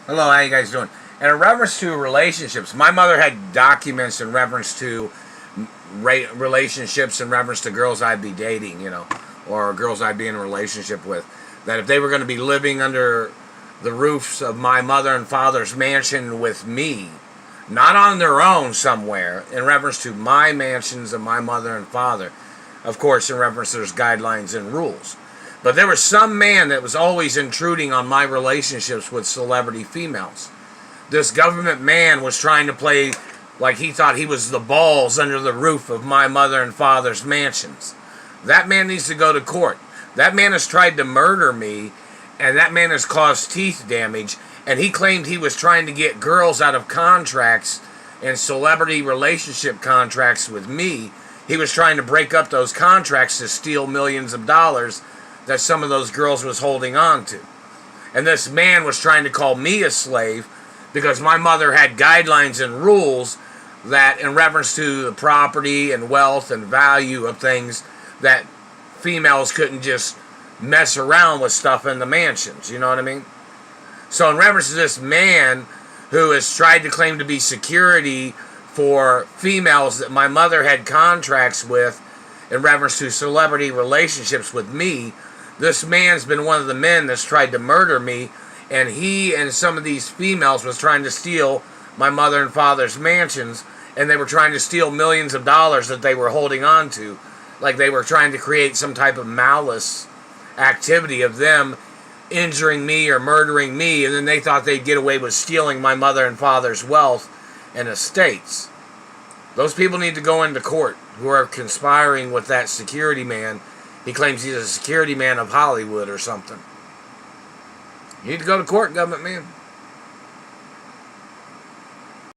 Hello, how you guys doing? And in reference to relationships, my mother had documents in reference to relationships in reference to girls I'd be dating, or girls I'd be in a relationship with. That if they were going to be living under the roofs of my mother and father's mansion with me, not on their own somewhere, in reference to my mansions of my mother and father, of course, in reference to there's guidelines and rules. But there was some man that was always intruding on my relationships with celebrity females. This government man was trying to play like he thought he was the balls under the roof of my mother and father's mansions. That man needs to go to court. That man has tried to murder me, and that man has caused teeth damage, and he claimed he was trying to get girls out of contracts and celebrity relationship contracts with me. He was trying to break up those contracts to steal millions of dollars that some of those girls was holding on to. And this man was trying to call me a slave because my mother had guidelines and rules that in reference to the property and wealth and value of things that females couldn't just mess around with stuff in the mansions, you know what I mean? So in reference to this man who has tried to claim to be security for females that my mother had contracts with in reference to celebrity relationships with me, this man's been one of the men that's tried to murder me, and he and some of these females was trying to steal my mother and father's mansions, and they were trying to steal millions of dollars that they were holding on to, like they were trying to create some type of malice activity of them injuring me or murdering me, and then they thought they'd get away with stealing my mother and father's wealth and estates. Those people need to go into court who are conspiring with that security man. He claims he's a security man of Hollywood or something. You need to go to court, government man.